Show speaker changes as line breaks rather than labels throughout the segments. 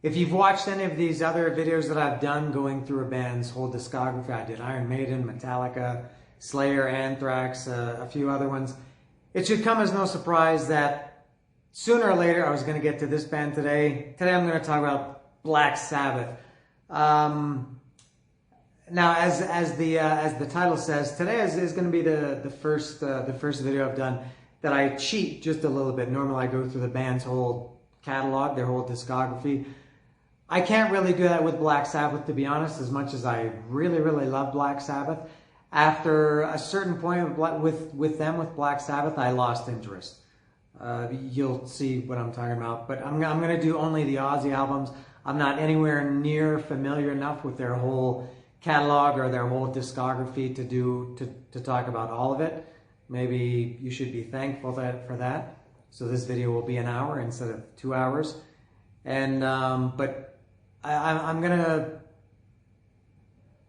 If you've watched any of these other videos that I've done going through a band's whole discography, I did Iron Maiden, Metallica, Slayer, Anthrax, a few other ones. It should come as no surprise that sooner or later I was going to get to this band today. Today I'm going to talk about Black Sabbath. Now, as the title says, today is going to be the first video I've done that I cheat just a little bit. Normally I go through the band's whole catalog, their whole discography. I can't really do that with Black Sabbath, to be honest, as much as I really love Black Sabbath. After a certain point with Black Sabbath, I lost interest. You'll see what I'm talking about, but I'm going to do only the Ozzy albums. I'm not anywhere near familiar enough with their whole catalog or their whole discography to talk about all of it. Maybe you should be thankful for that. So this video will be an hour instead of 2 hours. And but I'm gonna,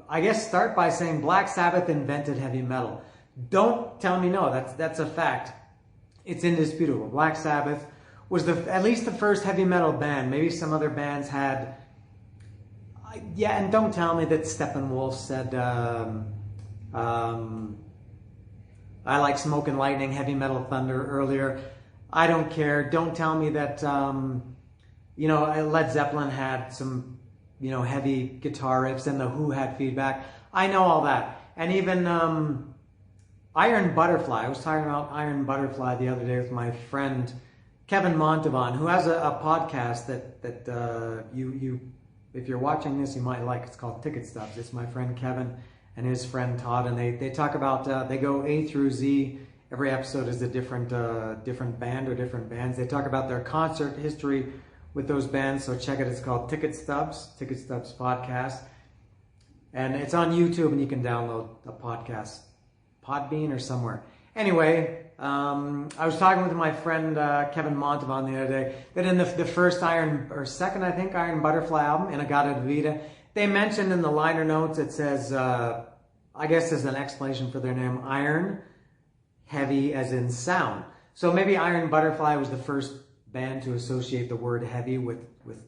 I guess, start by saying Black Sabbath invented heavy metal. Don't tell me no. That's a fact. It's indisputable. Black Sabbath was at least the first heavy metal band. Maybe some other bands had. Yeah, and don't tell me that Steppenwolf said, I like Smoke and Lightning, Heavy Metal Thunder earlier. I don't care. Don't tell me that, Led Zeppelin had some, heavy guitar riffs and the Who had feedback. I know all that. And even Iron Butterfly. I was talking about Iron Butterfly the other day with my friend Kevin Montavon, who has a podcast that you if you're watching this, you might like. It's called Ticket Stubs. It's my friend Kevin and his friend Todd, and they talk about, they go A through Z. Every episode is a different band or different bands. They talk about their concert history with those bands, so check it. It's called Ticket Stubs Podcast. And it's on YouTube, and you can download the podcast, Podbean or somewhere. Anyway, I was talking with my friend Kevin Montavon the other day that in the first second Iron Butterfly album, Inagata Vita, they mentioned in the liner notes, it says, I guess as an explanation for their name, Iron, heavy as in sound. So maybe Iron Butterfly was the first band to associate the word heavy with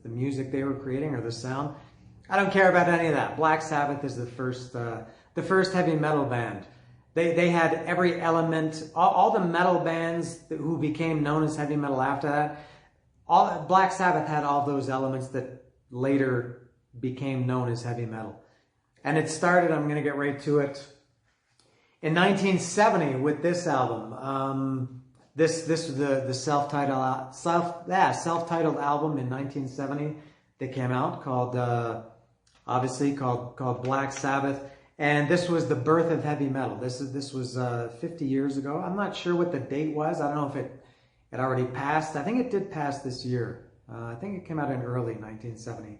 the music they were creating or the sound. I don't care about any of that. Black Sabbath is the first heavy metal band. They had every element, all the metal bands who became known as heavy metal after that. Black Sabbath had all those elements that later became known as heavy metal. And it started, I'm going to get right to it, in 1970 with this album. This was the self-titled album in 1970 that came out called Black Sabbath. And this was the birth of heavy metal. This was 50 years ago. I'm not sure what the date was. I don't know if it already passed. I think it did pass this year. I think it came out in early 1970.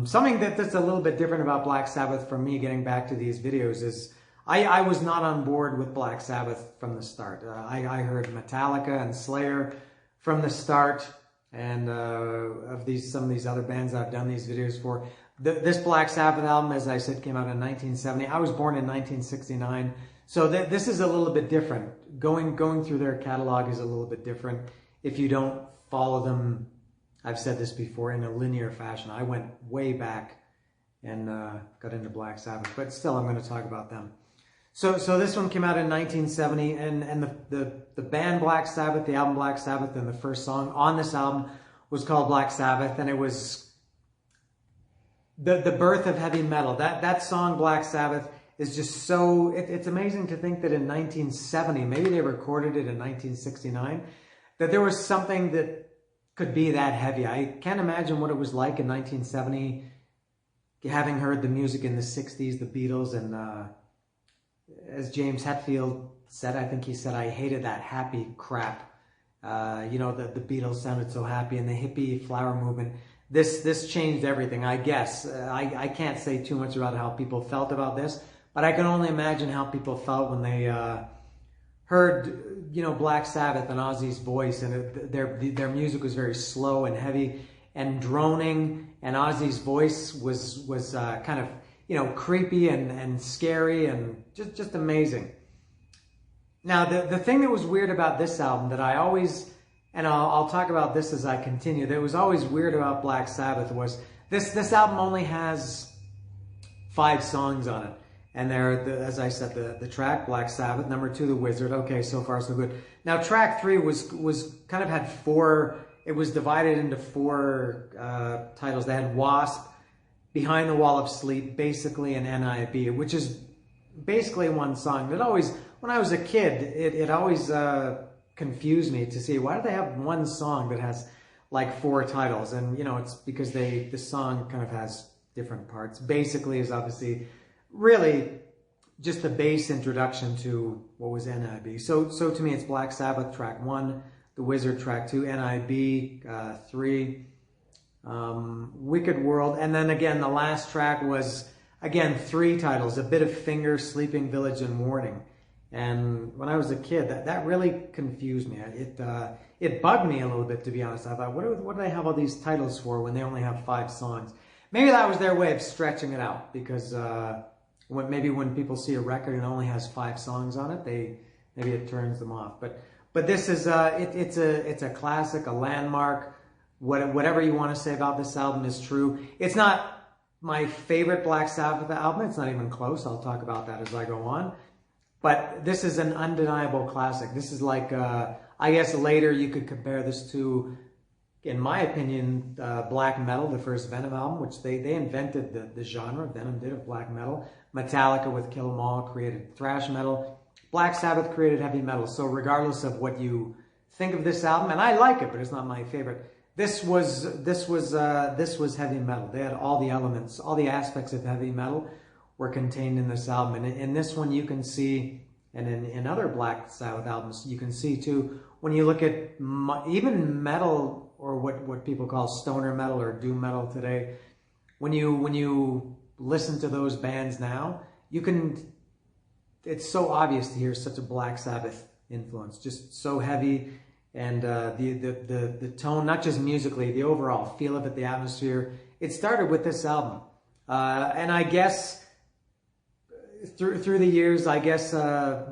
Something that's a little bit different about Black Sabbath for me, getting back to these videos, is I was not on board with Black Sabbath from the start. I heard Metallica and Slayer from the start, and some of these other bands I've done these videos for. This Black Sabbath album, as I said, came out in 1970. I was born in 1969, so this is a little bit different. Going through their catalog is a little bit different if you don't follow them. I've said this before, in a linear fashion. I went way back and got into Black Sabbath, but still I'm going to talk about them. So this one came out in 1970, and the band Black Sabbath, the album Black Sabbath, and the first song on this album was called Black Sabbath, and it was the birth of heavy metal. That song Black Sabbath is just so, it's amazing to think that in 1970, maybe they recorded it in 1969, that there was something that could be that heavy. I can't imagine what it was like in 1970, having heard the music in the 60s, the Beatles, and as James Hetfield said, I think he said, I hated that happy crap. The Beatles sounded so happy, and the hippie flower movement. This changed everything, I guess. I can't say too much about how people felt about this, but I can only imagine how people felt when they heard, Black Sabbath and Ozzy's voice, and their music was very slow and heavy and droning, and Ozzy's voice was kind of, creepy and scary and just amazing. Now, the thing that was weird about this album that I always and I'll talk about this as I continue. That was always weird about Black Sabbath was this album only has 5 songs on it. And as I said, the track, Black Sabbath, number 2, The Wizard. Okay, so far so good. Now track 3 was kind of had 4, it was divided into 4 titles. They had Wasp, Behind the Wall of Sleep, basically, and NIB, which is basically one song. It always, when I was a kid, it always confused me to see, why do they have one song that has like 4 titles? And, you know, it's because the song kind of has different parts. Basically is obviously really just the base introduction to what was NIB. So to me, it's Black Sabbath, track 1, The Wizard, track 2, NIB, 3, Wicked World. And then again, the last track was, again, 3 titles, A Bit of Finger, Sleeping Village, and Warning. And when I was a kid, that really confused me. It bugged me a little bit, to be honest. I thought, what do they have all these titles for when they only have 5 songs? Maybe that was their way of stretching it out, because maybe when people see a record and it only has 5 songs on it, maybe it turns them off. But this is it's a classic, a landmark. Whatever you want to say about this album is true. It's not my favorite Black Sabbath album. It's not even close. I'll talk about that as I go on. But this is an undeniable classic. This is like, I guess later you could compare this to, in my opinion, black metal, the first Venom album, which they invented the genre. Venom did, of black metal. Metallica with Kill 'Em All created thrash metal. Black Sabbath created heavy metal. So regardless of what you think of this album, and I like it, but it's not my favorite. This was heavy metal. They had all the elements, all the aspects of heavy metal were contained in this album. And in this one, you can see, and in other Black Sabbath albums, you can see too, when you look at even metal, or what people call stoner metal or doom metal today, when you listen to those bands now, it's so obvious to hear such a Black Sabbath influence, just so heavy, and the tone, not just musically, the overall feel of it, the atmosphere. It started with this album, and I guess through the years, I guess I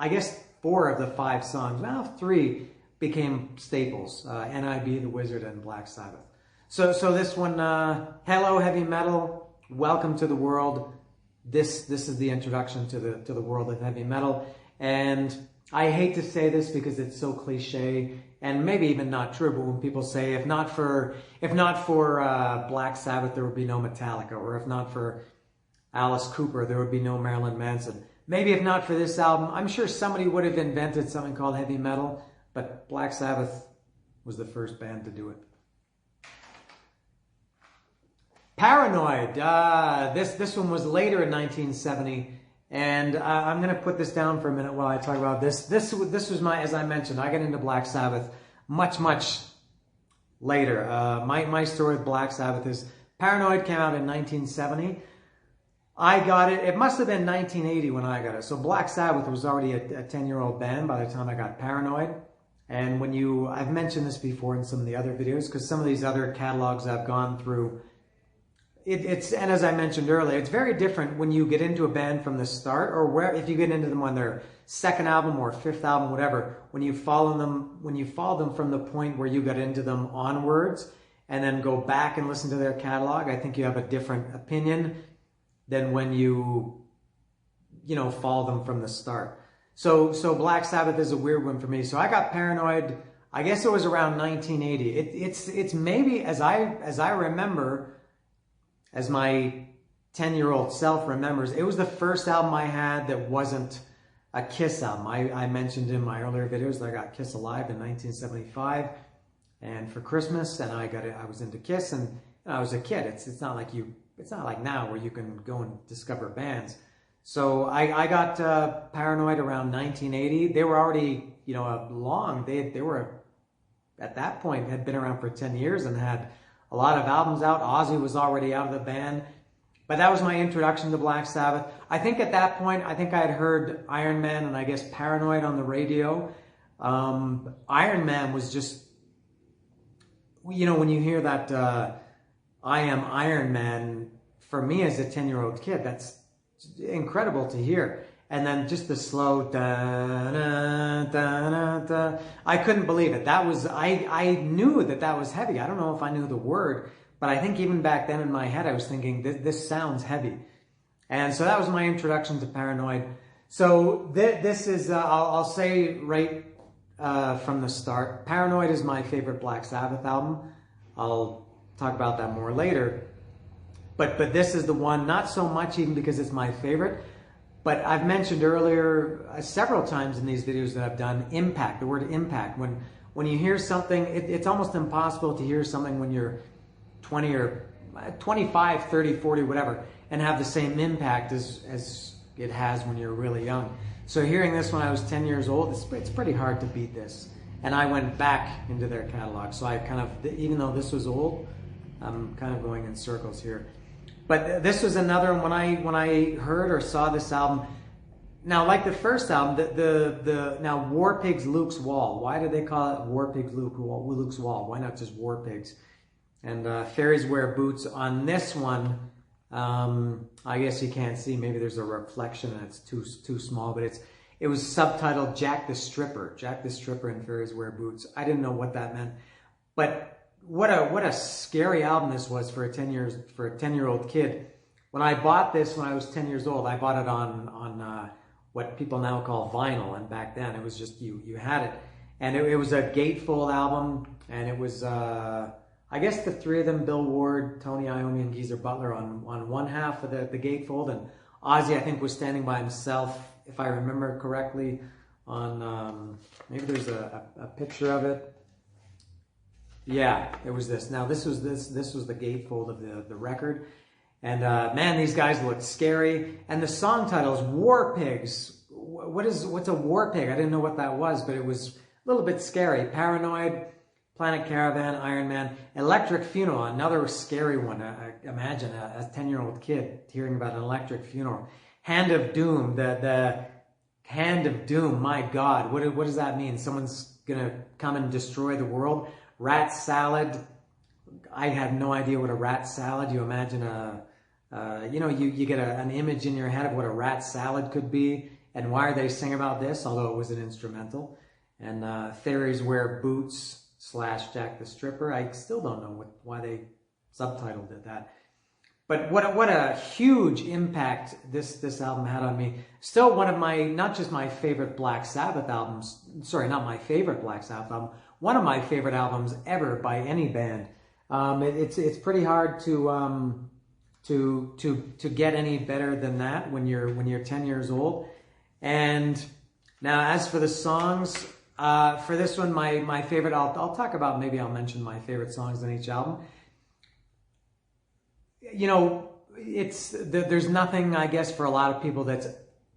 guess 4 of the 5 songs, well, 3 became staples: NIB, The Wizard, and Black Sabbath. So this one, hello heavy metal, welcome to the world. This is the introduction to the world of heavy metal, and I hate to say this because it's so cliche and maybe even not true, but when people say, if not for Black Sabbath, there would be no Metallica, or if not for Alice Cooper, there would be no Marilyn Manson. Maybe if not for this album, I'm sure somebody would have invented something called heavy metal, but Black Sabbath was the first band to do it. Paranoid. This one was later in 1970, and I'm going to put this down for a minute while I talk about this. This was my, as I mentioned, I got into Black Sabbath much later. My story with Black Sabbath is Paranoid came out in 1970. I got it. It must have been 1980 when I got it. So Black Sabbath was already a 10-year-old band by the time I got Paranoid. And I've mentioned this before in some of the other videos, because some of these other catalogs I've gone through, and as I mentioned earlier, it's very different when you get into a band from the start, or if you get into them on their second album or 5th album, whatever. When you follow them from the point where you got into them onwards, and then go back and listen to their catalog, I think you have a different opinion than when you follow them from the start. So Black Sabbath is a weird one for me. So I got Paranoid, I guess it was around 1980. It's maybe, as I remember, as my 10-year-old self remembers, it was the first album I had that wasn't a Kiss album. I mentioned in my earlier videos that I got Kiss Alive in 1975, and for Christmas, and I was into Kiss, and I was a kid. It's not like now where you can go and discover bands. So I got Paranoid around 1980. They were already, they were, at that point, had been around for 10 years and had a lot of albums out. Ozzy was already out of the band. But that was my introduction to Black Sabbath. I think at that point, I had heard Iron Man and I guess Paranoid on the radio. Iron Man was just, when you hear that I am Iron Man, for me as a 10-year-old kid, that's incredible to hear. and then just the slow da da da da da. I couldn't believe it. That was I knew that was heavy. I don't know if I knew the word, but I think even back then in my head I was thinking this sounds heavy. And so that was my introduction to Paranoid. So this is I'll say right from the start, Paranoid is my favorite Black Sabbath album. I'll talk about that more later. But this is the one, not so much even because it's my favorite, but I've mentioned earlier several times in these videos that I've done impact, the word impact. When you hear something, it's almost impossible to hear something when you're 20 or 25, 30, 40, whatever, and have the same impact as it has when you're really young. So hearing this when I was 10 years old, it's pretty hard to beat this. And I went back into their catalog. So I kind of, even though this was old, I'm kind of going in circles here. But this was another one when I heard or saw this album. Now, like the first album, now War Pigs Luke's Wall. Why did they call it War Pigs Luke's Wall? Why not just War Pigs? And Fairies Wear Boots on this one. I guess you can't see. Maybe there's a reflection and it's too small. But it was subtitled Jack the Stripper. Jack the Stripper and Fairies Wear Boots. I didn't know what that meant, but what a scary album this was for a 10-year-old kid. When I bought this when I was 10 years old, I bought it on what people now call vinyl, and back then it was just you had it, and it was a gatefold album, and it was I guess the three of them, Bill Ward, Tony Iommi, and Geezer Butler on one half of the gatefold, and Ozzy I think was standing by himself, if I remember correctly, on maybe there's a picture of it. Yeah, it was this. Now this was the gatefold of the record, and man, these guys looked scary. And the song title is War Pigs. What's a war pig? I didn't know what that was, but it was a little bit scary. Paranoid, Planet Caravan, Iron Man, Electric Funeral, another scary one. Imagine a 10-year-old kid hearing about an electric funeral. Hand of Doom, the Hand of Doom. My God, what does that mean? Someone's gonna come and destroy the world. Rat Salad. I have no idea what a rat salad. You imagine you get an image in your head of what a rat salad could be, and why are they singing about this? Although it was an instrumental. And Fairies Wear Boots / Jack the Stripper. I still don't know why they subtitled it that. But what a huge impact this album had on me. Still one of my, not just my favorite Black Sabbath albums. Sorry, not my favorite Black Sabbath album. One of my favorite albums ever by any band. It's pretty hard to get any better than that when you're 10 years old. And now as for the songs, for this one, my favorite, I'll talk about, maybe I'll mention my favorite songs on each album. You know, there's nothing, I guess, for a lot of people that's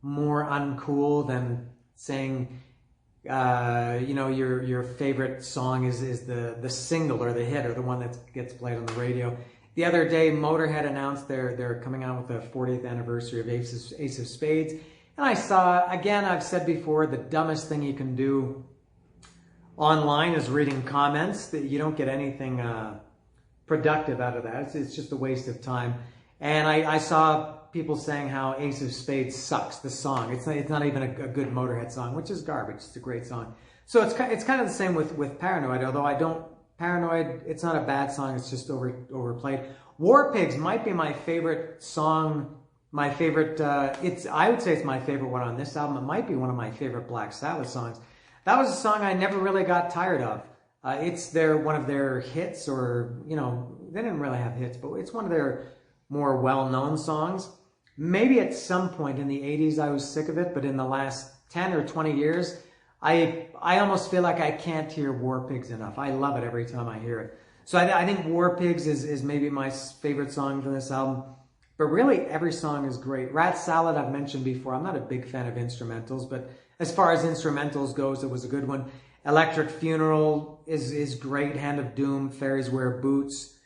more uncool than saying, your favorite song is the single or the hit or the one that gets played on the radio. The other day, Motorhead announced they're coming out with the 40th anniversary of Ace of Spades. And I saw, again, I've said before, the dumbest thing you can do online is reading comments. That you don't get anything productive out of that. It's just a waste of time. And I saw people saying how Ace of Spades sucks, the song. It's not even a good Motorhead song, which is garbage. It's a great song. So it's kind of the same with Paranoid, although Paranoid, it's not a bad song, it's just overplayed. War Pigs might be my favorite song, I would say it's my favorite one on this album. It might be one of my favorite Black Sabbath songs. That was a song I never really got tired of. It's one of their hits, or, they didn't really have hits, but it's one of their more well-known songs. Maybe at some point in the 80s I was sick of it, but in the last 10 or 20 years, I almost feel like I can't hear War Pigs enough. I love it every time I hear it. So I think War Pigs is maybe my favorite song from this album. But really, every song is great. Rat Salad, I've mentioned before. I'm not a big fan of instrumentals, but as far as instrumentals goes, it was a good one. Electric Funeral is great. Hand of Doom, Fairies Wear Boots.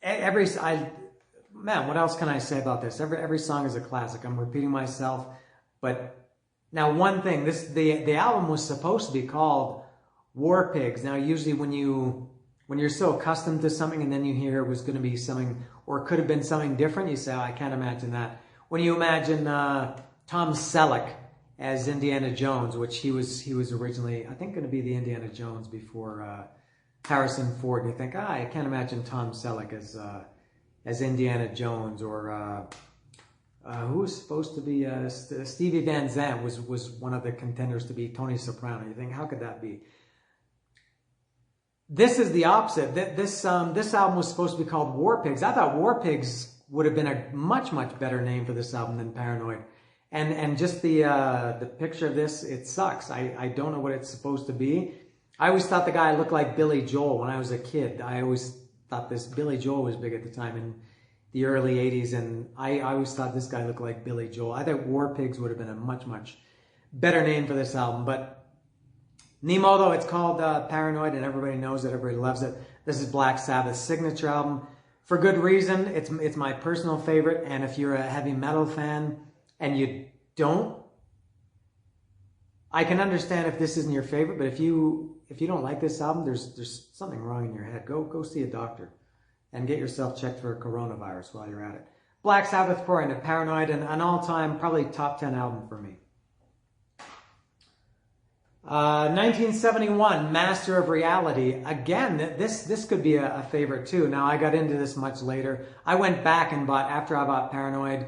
Man, what else can I say about this? Every song is a classic. I'm repeating myself, but now one thing, the album was supposed to be called War Pigs. Now usually when you're so accustomed to something and then you hear it was going to be something, or could have been something different, you say, oh, I can't imagine that. When you imagine Tom Selleck as Indiana Jones, which he was originally, I think, going to be the Indiana Jones before Harrison Ford. And you think, I can't imagine Tom Selleck as Indiana Jones, or who was supposed to be Stevie Van Zandt was one of the contenders to be Tony Soprano. You think, how could that be? This is the opposite. This album was supposed to be called War Pigs. I thought War Pigs would have been a much better name for this album than Paranoid. And just the picture of this, it sucks. I don't know what it's supposed to be. I always thought the guy looked like Billy Joel when I was a kid. I always thought this Billy Joel was big at the time in the early 80s, and I always thought this guy looked like Billy Joel. I thought War Pigs would have been a much better name for this album. But Nemo, though, it's called Paranoid, and everybody knows it, everybody loves it. This is Black Sabbath's signature album. For good reason. It's my personal favorite, and if you're a heavy metal fan and you don't, I can understand if this isn't your favorite, but if you don't like this album, there's something wrong in your head. Go see a doctor and get yourself checked for coronavirus while you're at it. Black Sabbath pouring into Paranoid, and an all-time, probably top 10 album for me. 1971, Master of Reality. Again, this could be a favorite too. Now, I got into this much later. I went back and after I bought Paranoid,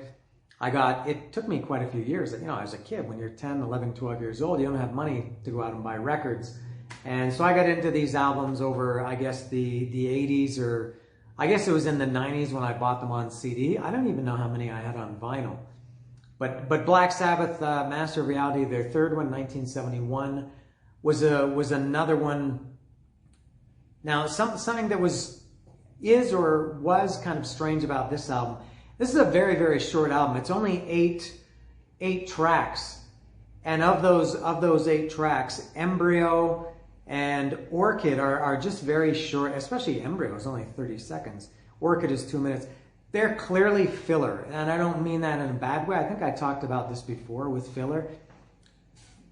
it took me quite a few years. You know, as a kid, when you're 10, 11, 12 years old, you don't have money to go out and buy records. And so I got into these albums over, I guess, the 80s, or I guess it was in the 90s when I bought them on CD. I don't even know how many I had on vinyl. But Black Sabbath, Master of Reality, their third one, 1971, was another one. Now, something that is or was kind of strange about this album. This is a very short album. It's only eight tracks, and of those 8 tracks, Embryo and Orchid are just very short. Especially Embryo is only 30 seconds. Orchid is 2 minutes. They're clearly filler, and I don't mean that in a bad way. I think I talked about this before with filler.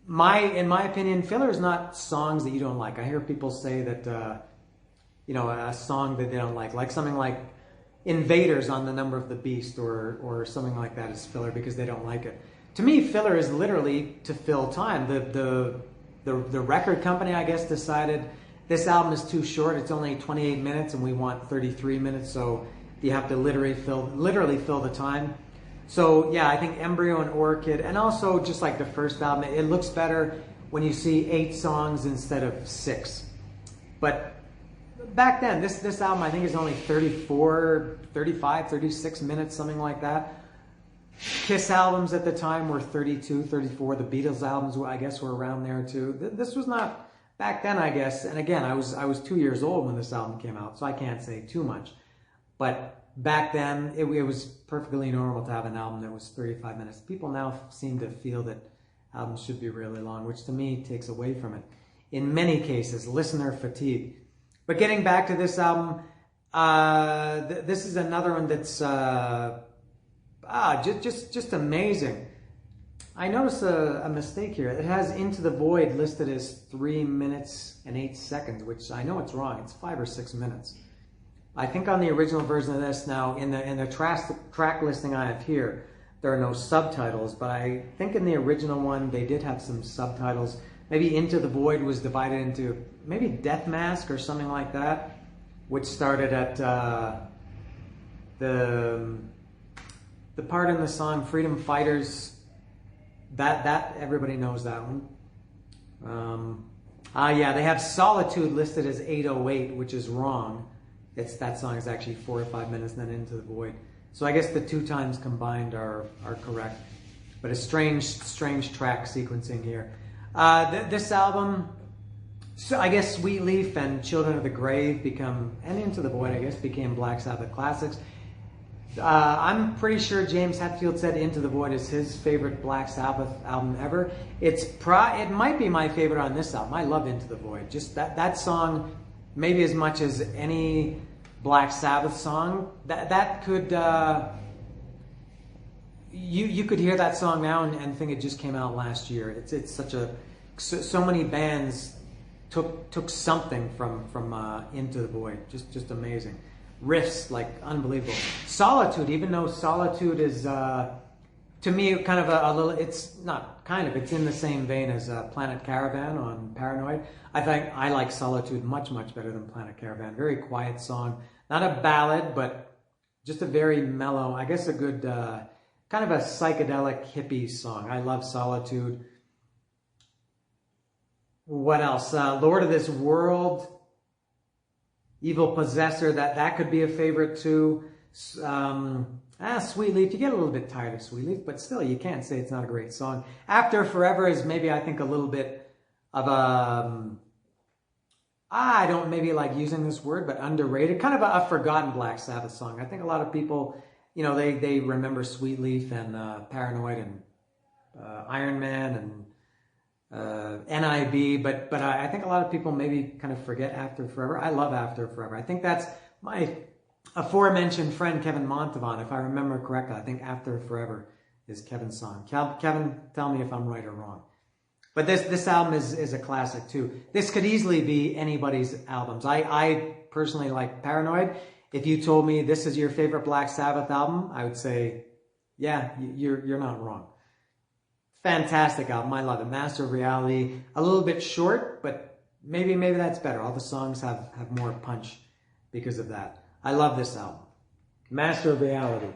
In my opinion, filler is not songs that you don't like. I hear people say that, a song that they don't like something like Invaders on The Number of the Beast, or something like that is filler because they don't like it. To me, filler is literally to fill time. The record company, I guess, decided this album is too short. It's only 28 minutes, and we want 33 minutes, so you have to literally fill the time. So yeah, I think Embryo and Orchid, and also just like the first album, it looks better when you see 8 songs instead of 6. But back then, this album I think is only 34, 35, 36 minutes, something like that. Kiss albums at the time were 32, 34. The Beatles albums, I guess, were around there too. This was not back then, I guess. And again, I was 2 years old when this album came out, so I can't say too much. But back then, it was perfectly normal to have an album that was 35 minutes. People now seem to feel that albums should be really long, which to me takes away from it. In many cases, listener fatigue. But getting back to this album, this is another one that's just amazing. I noticed a mistake here. It has Into the Void listed as 3 minutes and 8 seconds, which I know it's wrong. It's 5 or 6 minutes. I think on the original version of this, now in the track listing I have here, there are no subtitles, but I think in the original one they did have some subtitles. Maybe Into the Void was divided into maybe Death Mask or something like that, which started at the part in the song Freedom Fighters. That everybody knows that one. Yeah, they have Solitude listed as 8:08, which is wrong. That song is actually 4 or 5 minutes, and then Into the Void. So I guess the 2 times combined are correct. But a strange track sequencing here. This album, so I guess Sweet Leaf and Children of the Grave and Into the Void, I guess, became Black Sabbath classics. I'm pretty sure James Hetfield said Into the Void is his favorite Black Sabbath album ever. It might be my favorite on this album. I love Into the Void. Just that song, maybe as much as any Black Sabbath song, that could you could hear that song now and think it just came out last year. It's such so many bands took something from Into the Void. Just amazing. Riffs, like, unbelievable. Solitude, even though Solitude is to me, kind of a little, it's not kind of, it's in the same vein as Planet Caravan on Paranoid. I think I like Solitude much, much better than Planet Caravan. Very quiet song. Not a ballad, but just a very mellow, I guess a good, kind of a psychedelic hippie song. I love Solitude. What else? Lord of This World, Evil Possessor, that could be a favorite too. Sweet Leaf, you get a little bit tired of Sweet Leaf, but still you can't say it's not a great song. After Forever is maybe, I think, a little bit of a, I don't maybe like using this word, but underrated, kind of a forgotten Black Sabbath song. I think a lot of people, you know, they remember Sweet Leaf and Paranoid and Iron Man and NIB, but I think a lot of people maybe kind of forget After Forever. I love After Forever. I think that's my aforementioned friend Kevin Montavon, if I remember correctly. I think After Forever is Kevin's song. Kevin, tell me if I'm right or wrong. But this album is a classic too. This could easily be anybody's albums. I personally like Paranoid. If you told me this is your favorite Black Sabbath album, I would say, yeah, you're not wrong. Fantastic album. I love it. Master of Reality, a little bit short, but maybe that's better. All the songs have more punch because of that. I love this album. Master of Reality.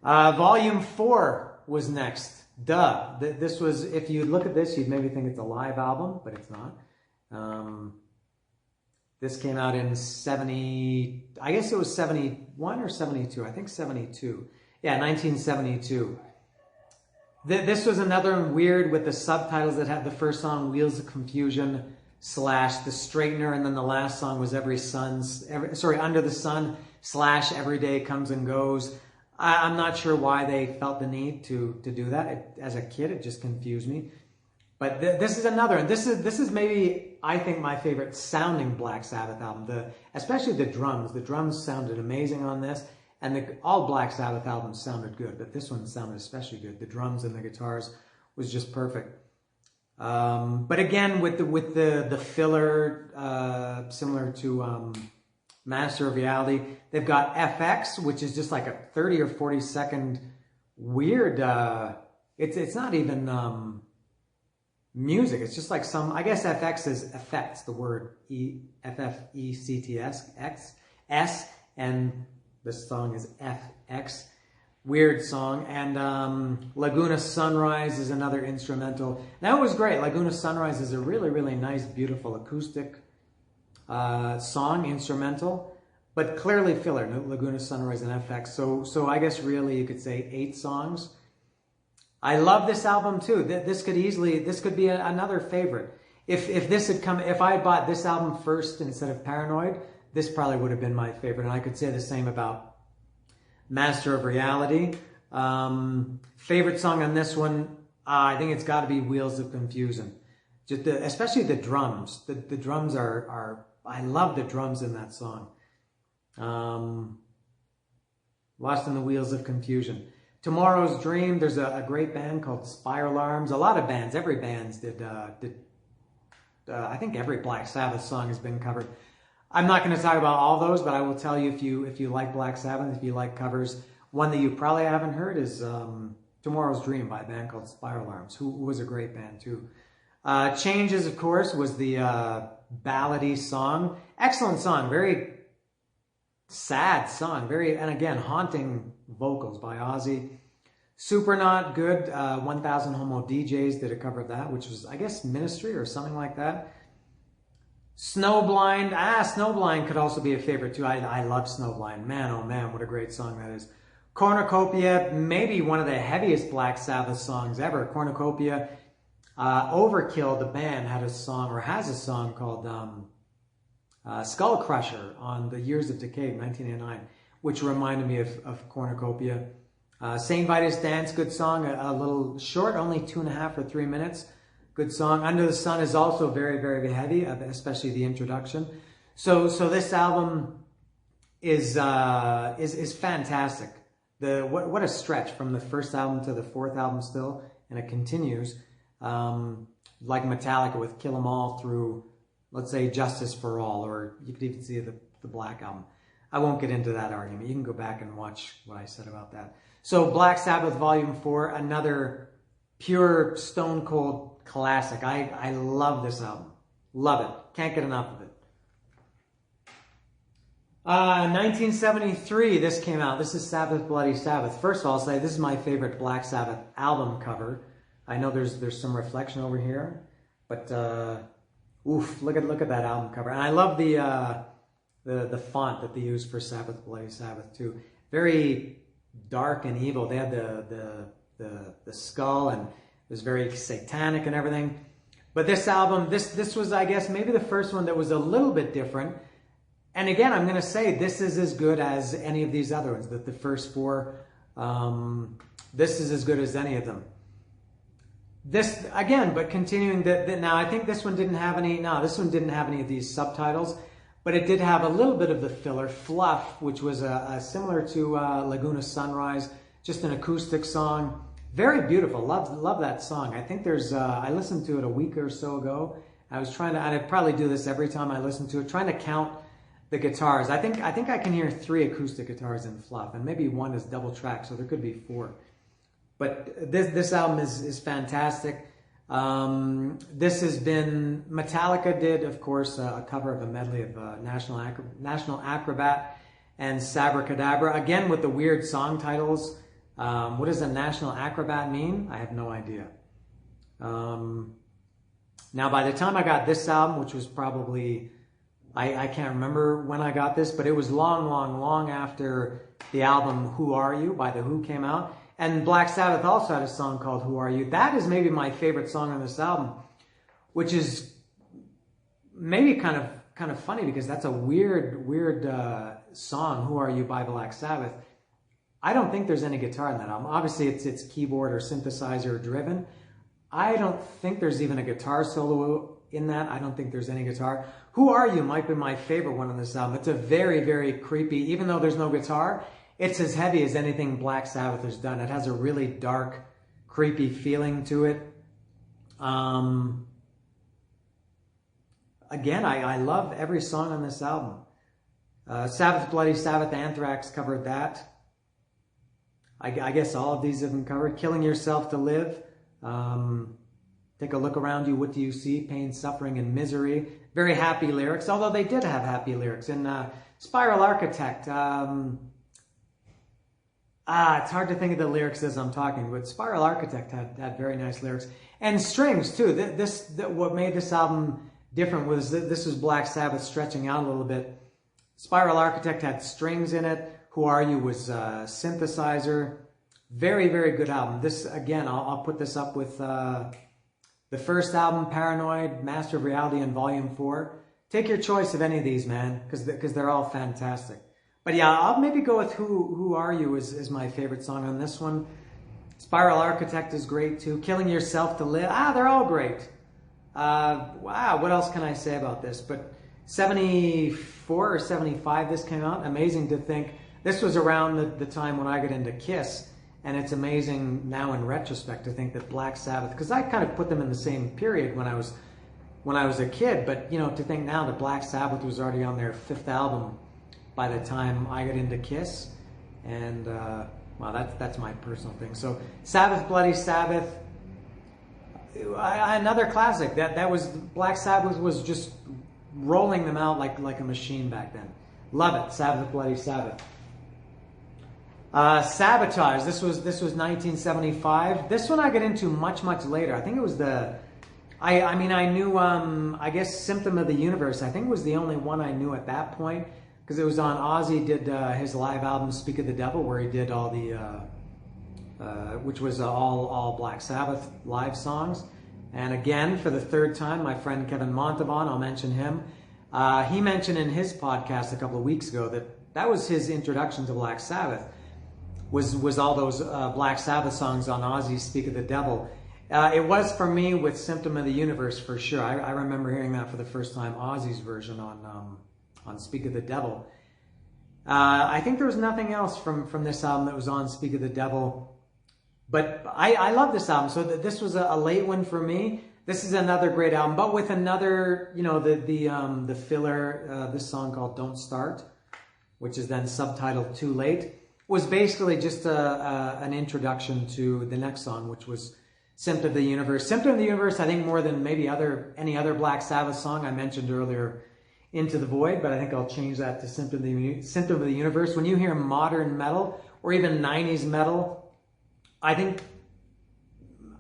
Volume 4 was next. Duh. This was, if you look at this, you'd maybe think it's a live album, but it's not. This came out in 70, I guess it was 71 or 72. I think 72. Yeah, 1972. This was another one weird with the subtitles that had the first song, Wheels of Confusion / The Straightener, and then the last song was Under the Sun / Every Day Comes and Goes. I'm not sure why they felt the need to do that. As a kid, it just confused me. But this is another, and this is maybe, I think, my favorite sounding Black Sabbath album. Especially the drums. The drums sounded amazing on this. And all Black Sabbath albums sounded good, but this one sounded especially good. The drums and the guitars was just perfect. But again, with the filler, similar to Master of Reality, they've got FX, which is just like a 30 or 40 second weird. It's not even music. It's just like some. I guess FX is effects. The word FFECTS and this song is FX. Weird song. And Laguna Sunrise is another instrumental. Now it was great. Laguna Sunrise is a really, really nice, beautiful acoustic song, instrumental, but clearly filler. Laguna Sunrise and FX. So I guess really you could say 8 songs. I love this album too. This could be another favorite. If I had bought this album first instead of Paranoid, this probably would have been my favorite. And I could say the same about Master of Reality. Favorite song on this one, I think it's got to be Wheels of Confusion. Just especially the drums. The drums are I love the drums in that song. Lost in the Wheels of Confusion. Tomorrow's Dream, there's a great band called Spiral Arms. A lot of bands, every band did I think every Black Sabbath song has been covered. I'm not going to talk about all those, but I will tell you if you like Black Sabbath, if you like covers, one that you probably haven't heard is Tomorrow's Dream by a band called Spiral Arms, who was a great band too. Changes, of course, was the ballady song. Excellent song, very sad song, and again, haunting vocals by Ozzy. Supernaut, good. 1000 Homo DJs did a cover of that, which was, I guess, Ministry or something like that. Snowblind. Snowblind could also be a favorite too. I love Snowblind. Man, oh man, what a great song that is. Cornucopia, maybe one of the heaviest Black Sabbath songs ever. Cornucopia. Overkill, the band, has a song called Skull Crusher on the Years of Decay, 1989, which reminded me of Cornucopia. St. Vitus Dance, good song, a little short, only 2.5 or 3 minutes. Good song. Under the Sun is also very, very heavy, especially the introduction. So this album is fantastic. What a stretch from the first album to the 4th album still, and it continues like Metallica with Kill 'Em All through, let's say, Justice for All, or you could even see the Black Album. I won't get into that argument. You can go back and watch what I said about that. So Black Sabbath Volume 4, another pure stone cold classic. I love this album. Love it. Can't get enough of it. 1973, this came out. This is Sabbath Bloody Sabbath. First of all, I'll say this is my favorite Black Sabbath album cover. I know there's some reflection over here, but oof, look at that album cover. And I love the font that they use for Sabbath Bloody Sabbath too. Very dark and evil. They had the skull, and it was very satanic and everything. But this album, this was, I guess, maybe the first one that was a little bit different. And again, I'm going to say this is as good as any of these other ones. That the first four, this is as good as any of them. This again, but continuing that now, I think this one didn't have any. No, this one didn't have any of these subtitles, but it did have a little bit of the filler Fluff, which was similar to Laguna Sunrise, just an acoustic song. Very beautiful. Love that song. I think there's. I listened to it a week or so ago. I was trying to, and I probably do this every time I listen to it, trying to count the guitars. I think I can hear 3 acoustic guitars in Fluff, and maybe one is double track, so there could be 4. But this album is fantastic. This has been, Metallica did, of course, a cover of a medley of National Acrobat and Sabracadabra, again with the weird song titles. What does a National Acrobat mean? I have no idea. Now, by the time I got this album, which was probably, I can't remember when I got this, but it was long after the album Who Are You by The Who came out. And Black Sabbath also had a song called Who Are You? That is maybe my favorite song on this album, which is maybe kind of funny because that's a weird song, Who Are You by Black Sabbath. I don't think there's any guitar in that album. Obviously, it's keyboard or synthesizer driven. I don't think there's even a guitar solo in that. I don't think there's any guitar. Who Are You might be my favorite one on this album. It's a very creepy, even though there's no guitar, it's as heavy as anything Black Sabbath has done. It has a really dark, creepy feeling to it. Again, I love every song on this album. Sabbath Bloody Sabbath, Anthrax covered that. I guess all of these have been covered. Killing Yourself to Live. Take a look around you. What do you see? Pain, suffering, and misery. Very happy lyrics, although they did have happy lyrics. In Spiral Architect, it's hard to think of the lyrics as I'm talking, but Spiral Architect had very nice lyrics. And strings, too. What made this album different was that this was Black Sabbath stretching out a little bit. Spiral Architect had strings in it. Who Are You was synthesizer. Very good album. This, again, I'll put this up with the first album, Paranoid, Master of Reality, and Volume 4. Take your choice of any of these, man, because they're all fantastic. But yeah, I'll maybe go with Who Are You is my favorite song on this one. Spiral Architect is great too. Killing Yourself to Live. They're all great. Wow, what else can I say about this? But 74 or 75 this came out. Amazing to think. This was around the time when I got into Kiss. And it's amazing now in retrospect to think that Black Sabbath, because I kind of put them in the same period when I was a kid, but you know, to think now that Black Sabbath was already on their 5th album by the time I got into Kiss, and well, that's my personal thing. So Sabbath Bloody Sabbath, another classic. That was, Black Sabbath was just rolling them out like a machine back then. Love it, Sabbath Bloody Sabbath. Sabotage. This was 1975. This one I got into much later. I think it was I knew I guess Symptom of the Universe. I think it was the only one I knew at that point, because it was on Ozzy did his live album Speak of the Devil, where he did all the which was all Black Sabbath live songs. And again, for the 3rd time, my friend Kevin Montavon, I'll mention him. He mentioned in his podcast a couple of weeks ago that was his introduction to Black Sabbath. Was all those Black Sabbath songs on Ozzy's Speak of the Devil. It was for me with Symptom of the Universe for sure. I remember hearing that for the first time, Ozzy's version on Speak of the Devil. I think there was nothing else from this album that was on Speak of the Devil. But I love this album. So this was a late one for me. This is another great album, but with another, you know, the filler, this song called Don't Start, which is then subtitled Too Late. was basically just an introduction to the next song, which was Symptom of the Universe. Symptom of the Universe, I think more than maybe any other Black Sabbath song. I mentioned earlier Into the Void, but I think I'll change that to Symptom of the Universe. When you hear modern metal or even 90s metal, I think,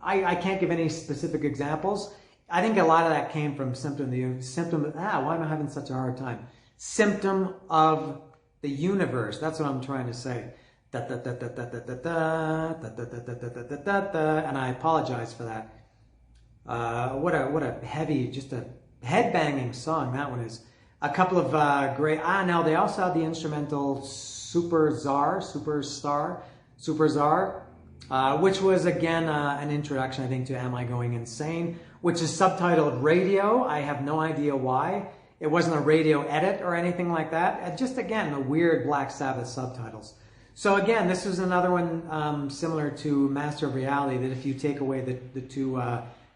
I can't give any specific examples. I think a lot of that came from why am I having such a hard time? Symptom of the Universe. That's what I'm trying to say. And I apologize for that. What a heavy, just a headbanging song that one is. A couple of great. Now they also had the instrumental Superstar, which was again an introduction, I think, to Am I Going Insane, which is subtitled Radio. I have no idea why. It wasn't a radio edit or anything like that. Just again, the weird Black Sabbath subtitles. So again, this was another one similar to Master of Reality, that if you take away the two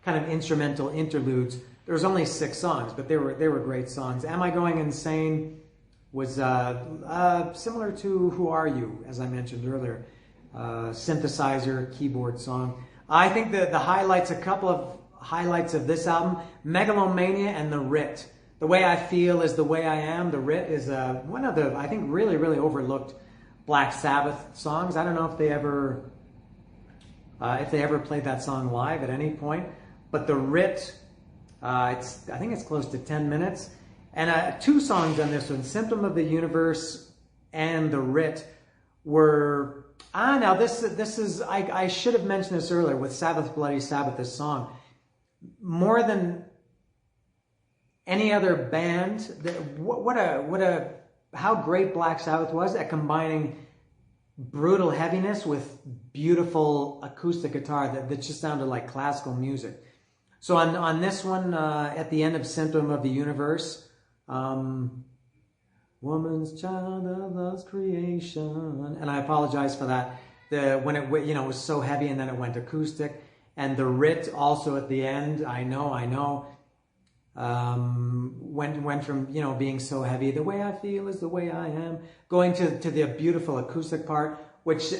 kind of instrumental interludes, there was only 6 songs, but they were great songs. Am I Going Insane was similar to Who Are You, as I mentioned earlier. Synthesizer, keyboard song. I think the highlights, a couple of highlights of this album, Megalomania and The Writ. The Way I Feel is The Way I Am. The Writ is one of the, I think, really, really overlooked Black Sabbath songs. I don't know if they ever played that song live at any point, but The Writ, I think it's close to 10 minutes. And 2 songs on this one, Symptom of the Universe and The Writ, were... now this is, I should have mentioned this earlier with Sabbath Bloody Sabbath, this song. More than any other band, how great Black Sabbath was at combining brutal heaviness with beautiful acoustic guitar that just sounded like classical music. So on this one, at the end of Symptom of the Universe, woman's child of love's creation, and I apologize for that. When it was so heavy and then it went acoustic, and The Writ also at the end. I know. Went from being so heavy, The Way I Feel is the Way I Am, going to the beautiful acoustic part, which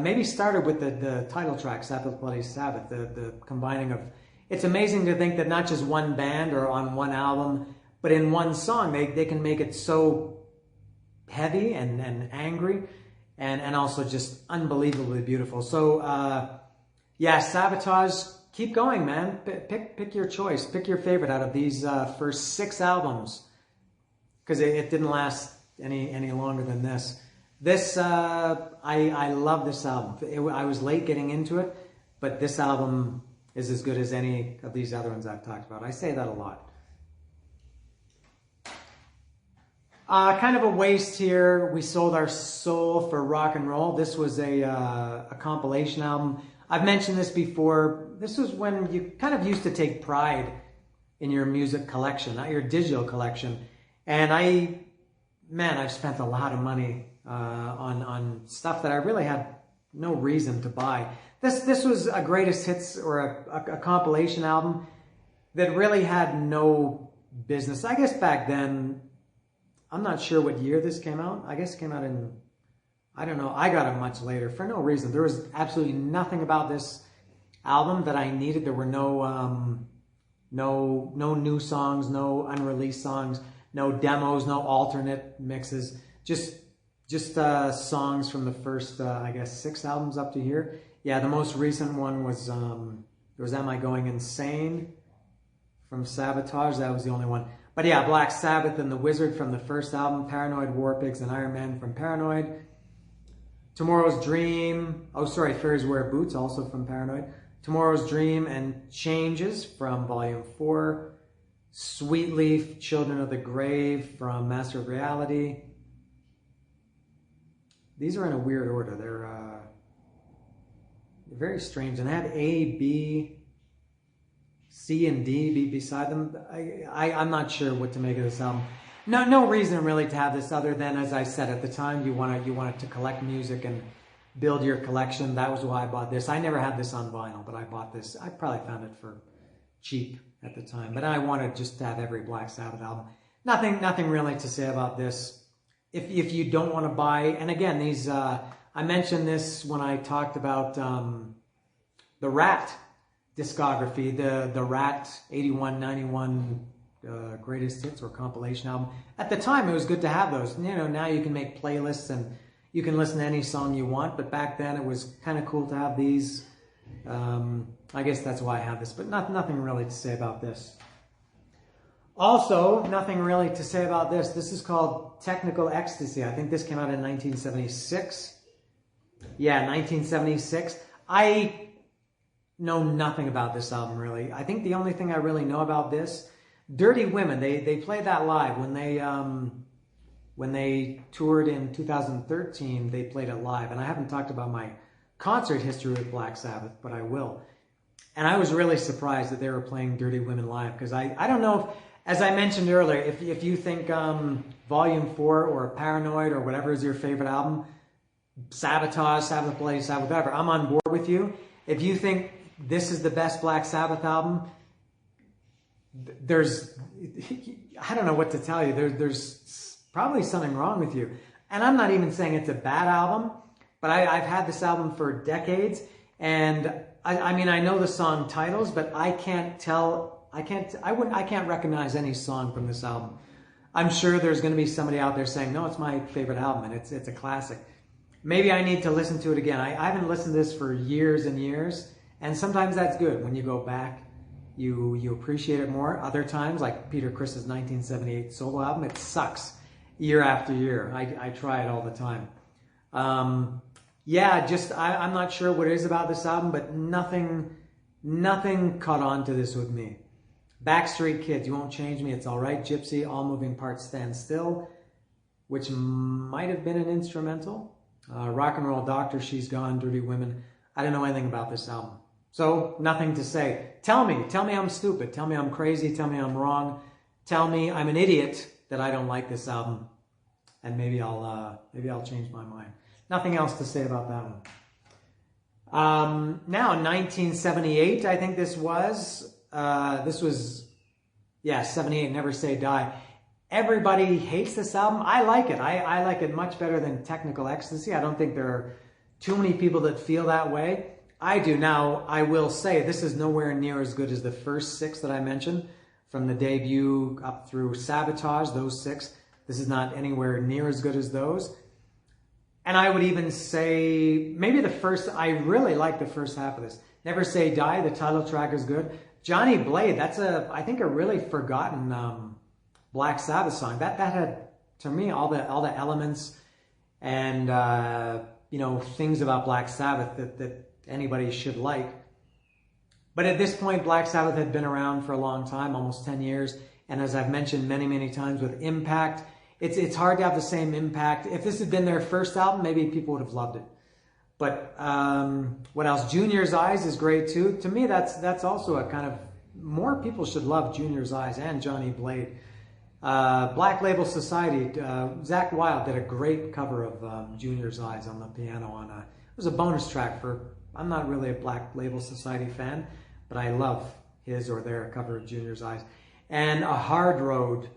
maybe started with the title track, Sabbath Bloody Sabbath, the combining of. It's amazing to think that not just one band or on one album, but in one song they can make it so heavy and angry and also just unbelievably beautiful. So Sabotage. Keep going, man. Pick your choice. Pick your favorite out of these first 6 albums, because it didn't last any longer than this. This I love this album. I was late getting into it, but this album is as good as any of these other ones I've talked about. I say that a lot. Kind of a waste here. We Sold Our Soul for Rock and Roll. This was a compilation album. I've mentioned this before. This was when you kind of used to take pride in your music collection, not your digital collection. And I've spent a lot of money on stuff that I really had no reason to buy. This was a greatest hits or a compilation album that really had no business. I guess back then, I'm not sure what year this came out. I guess it came out in, I don't know. I got it much later for no reason. There was absolutely nothing about this album that I needed. There were no new songs, no unreleased songs, no demos, no alternate mixes. Just songs from the first, I guess, 6 albums up to here. Yeah, the most recent one was there was Am I Going Insane from Sabotage. That was the only one. But yeah, Black Sabbath and The Wizard from the first album, Paranoid, Warpigs, and Iron Man from Paranoid. Tomorrow's Dream, Fairies Wear Boots, also from Paranoid. Tomorrow's Dream and Changes from Volume 4. Sweet Leaf, Children of the Grave from Master of Reality. These are in a weird order. They're very strange. And I had A, B, C, and D beside them. I'm not sure what to make of this album. No reason really to have this other than, as I said at the time, you wanted to collect music and build your collection. That was why I bought this. I never had this on vinyl, but I bought this. I probably found it for cheap at the time. But I wanted just to have every Black Sabbath album. Nothing really to say about this. If you don't want to buy, and again, these I mentioned this when I talked about the Rat discography, the Rat 81, 91 greatest hits or compilation album. At the time, it was good to have those. You know, now you can make playlists and you can listen to any song you want, but back then it was kind of cool to have these. I guess that's why I have this, but nothing really to say about this. Also, nothing really to say about this. This is called Technical Ecstasy. I think this came out in 1976. Yeah, 1976. I know nothing about this album, really. I think the only thing I really know about this, Dirty Women, they played that live. When they toured in 2013, they played it live. And I haven't talked about my concert history with Black Sabbath, but I will. And I was really surprised that they were playing Dirty Women live, because I don't know if, as I mentioned earlier, if you think Volume 4 or Paranoid or whatever is your favorite album, Sabotage, Sabbath Bloody Sabbath, whatever, I'm on board with you. If you think this is the best Black Sabbath album, I don't know what to tell you. There's probably something wrong with you. And I'm not even saying it's a bad album, but I've had this album for decades, and I mean, I know the song titles, but I can't recognize any song from this album. I'm sure there's going to be somebody out there saying, no, it's my favorite album, and it's a classic. Maybe I need to listen to it again. I haven't listened to this for years and years, and sometimes that's good. When you go back, you appreciate it more. Other times, like Peter Criss's 1978 solo album, it sucks year after year. I try it all the time. Yeah, I'm not sure what it is about this album, but nothing caught on to this with me. Backstreet Kids, You Won't Change Me, It's Alright, Gypsy, All Moving Parts Stand Still, which might have been an instrumental. Rock and Roll Doctor, She's Gone, Dirty Women. I don't know anything about this album. So, nothing to say. Tell me I'm stupid. Tell me I'm crazy. Tell me I'm wrong. Tell me I'm an idiot that I don't like this album. And maybe I'll change my mind. Nothing else to say about that one. Now, 1978, I think this was, 78, Never Say Die. Everybody hates this album. I like it. I like it much better than Technical Ecstasy. I don't think there are too many people that feel that way. I do. Now, I will say this is nowhere near as good as the first 6 that I mentioned, from the debut up through Sabotage, those 6. This is not anywhere near as good as those. And I would even say maybe I really like the first half of this. Never Say Die, the title track is good. Johnny Blade, that's I think a really forgotten Black Sabbath song. That had, to me, all the elements and things about Black Sabbath that anybody should like. But at this point, Black Sabbath had been around for a long time, almost 10 years. And as I've mentioned many, many times with Impact, it's hard to have the same impact. If this had been their first album, maybe people would have loved it. But what else? Junior's Eyes is great too. To me, that's also a kind of, more people should love Junior's Eyes and Johnny Blade. Black Label Society, Zakk Wylde did a great cover of Junior's Eyes on the piano. It was a bonus track I'm not really a Black Label Society fan, but I love his or their cover of Junior's Eyes. And A Hard Road.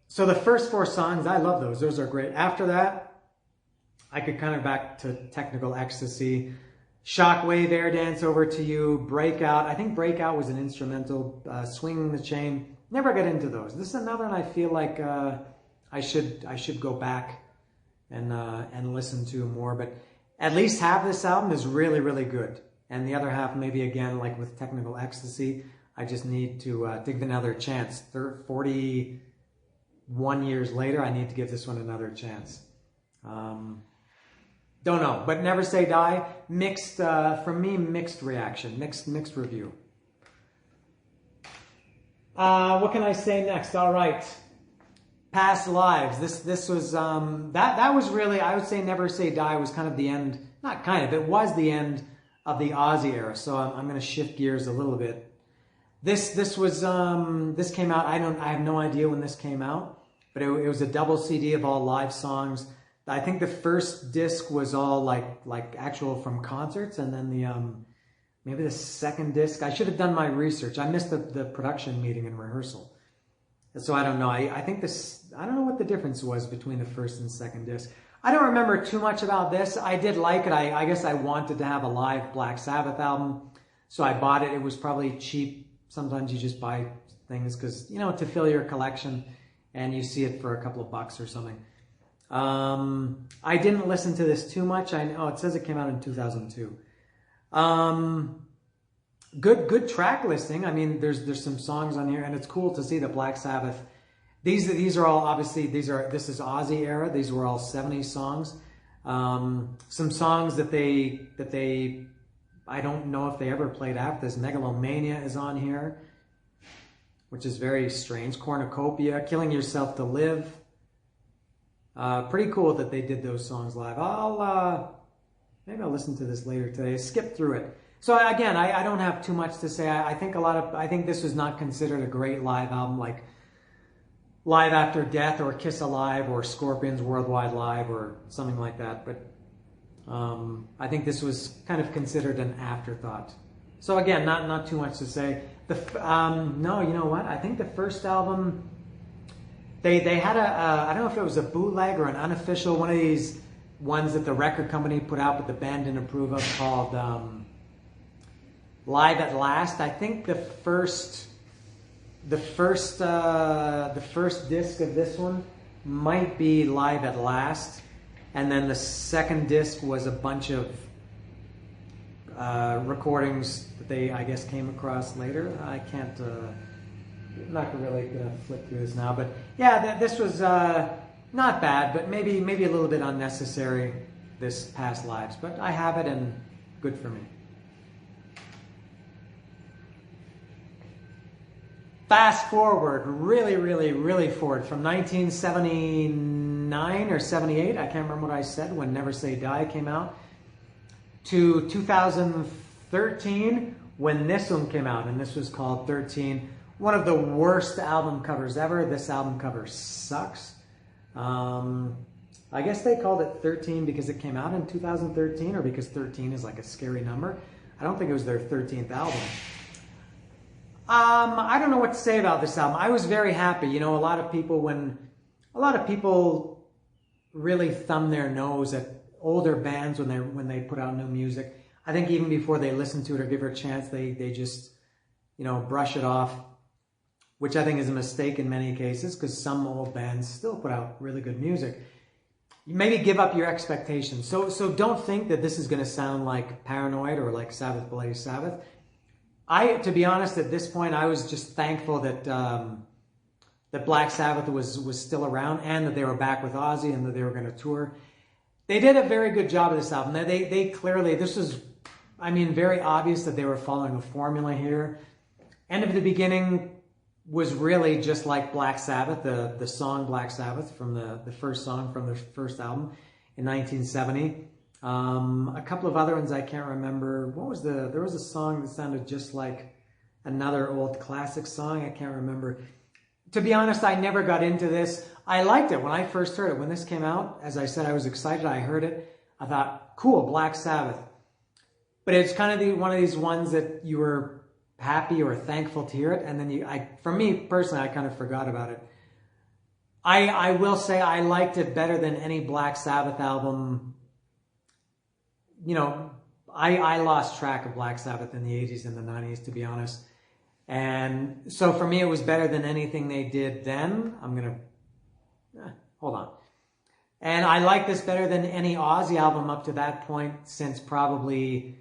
So the first 4 songs, I love those. Those are great. After that, I could kind of back to Technical Ecstasy. Shockwave, Air Dance, Over to You, Breakout. I think Breakout was an instrumental. Swinging the Chain. Never got into those. This is another one I feel like I should go back and listen to more. But at least half this album is really, really good. And the other half, maybe again, like with Technical Ecstasy, I just need to give it another chance. 41 years later, I need to give this one another chance. Don't know, but Never Say Die, mixed, from me, mixed reaction, mixed review. What can I say next? All right. Past Lives. This was, that was really, I would say Never Say Die was kind of the end, not kind of, it was the end of the Ozzy era. So I'm going to shift gears a little bit. This came out, I have no idea when this came out, but it was a double CD of all live songs. I think the first disc was all like actual from concerts, and then maybe the second disc, I should have done my research. I missed the production meeting and rehearsal. So I don't know. I think I don't know what the difference was between the first and second disc. I don't remember too much about this. I did like it. I guess I wanted to have a live Black Sabbath album, so I bought it. It was probably cheap. Sometimes you just buy things because, you know, to fill your collection, and you see it for a couple of bucks or something. I didn't listen to this too much. It says it came out in 2002. Good track listing. I mean, there's some songs on here, and it's cool to see the Black Sabbath. These are all obviously this is Ozzy era. These were all 70s songs. Some songs that they I don't know if they ever played after this. Megalomania is on here, which is very strange. Cornucopia, Killing Yourself to Live. Pretty cool that they did those songs live. Maybe I'll listen to this later today. Skip through it. So again, I don't have too much to say. I think this was not considered a great live album, like Live After Death or Kiss Alive or Scorpions Worldwide Live or something like that. But I think this was kind of considered an afterthought. So again, not too much to say. No, you know what? I think the first album, they had I don't know if it was a bootleg or an unofficial, one of these ones that the record company put out but the band didn't approve of, called Live at Last. I think the first disc of this one might be Live at Last, and then the second disc was a bunch of recordings that they, I guess, came across later. I can't, I'm not really gonna flip through this now, but yeah, this was not bad, but maybe a little bit unnecessary, this past lives, but I have it and good for me. Fast forward, really forward, from 1979 or 78, I can't remember what I said when Never Say Die came out, to 2013 when this one came out, and this was called 13. One of the worst album covers ever. This album cover sucks. I guess they called it 13 because it came out in 2013, or because 13 is like a scary number. I don't think it was their 13th album. I don't know what to say about this album. I was very happy. You know, a lot of people really thumb their nose at older bands when they put out new music. I think even before they listen to it or give it a chance, they just, you know, brush it off, which I think is a mistake in many cases, because some old bands still put out really good music. You maybe give up your expectations. So don't think that this is going to sound like Paranoid or like Sabbath Bloody Sabbath. To be honest, at this point, I was just thankful that that Black Sabbath was still around, and that they were back with Ozzy, and that they were going to tour. They did a very good job of this album. They clearly, this was, I mean, very obvious that they were following a formula here. End of the Beginning was really just like Black Sabbath, the song Black Sabbath from the first song from the first album in 1970. A couple of other ones I can't remember. There was a song that sounded just like another old classic song. I can't remember. To be honest, I never got into this. I liked it when I first heard it. When this came out, as I said, I was excited. I heard it. I thought, cool, Black Sabbath. But it's kind of one of these ones that you were happy or thankful to hear it, and then for me personally, I kind of forgot about it. I will say I liked it better than any Black Sabbath album. You know, I lost track of Black Sabbath in the 80s and the 90s, to be honest. And so for me, it was better than anything they did then. Hold on. And I like this better than any Ozzy album up to that point, since probably,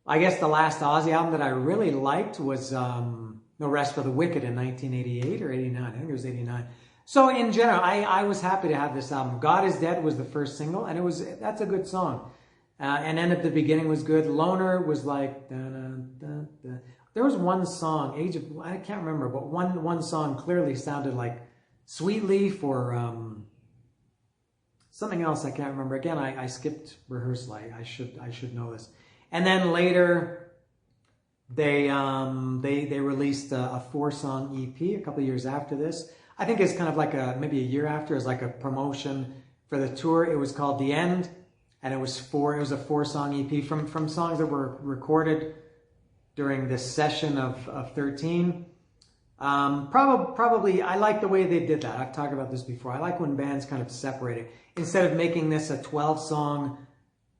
I guess the last Ozzy album that I really liked was No Rest for the Wicked in 1988 or 89. I think it was 89. So in general, I was happy to have this album. God Is Dead was the first single, and that's a good song. And End of the Beginning was good. Loner was like, da, da, da, da. There was one song, I can't remember, but one song clearly sounded like Sweet Leaf or something else I can't remember. Again, I skipped rehearsal. I should know this. And then later, they released a 4-song EP a couple of years after this. I think it's kind of like maybe a year after, as like a promotion for the tour. It was called The End. And it was a 4-song EP from songs that were recorded during this session of 13. Probably, I like the way they did that. I've talked about this before. I like when bands kind of separate it. Instead of making this a 12-song,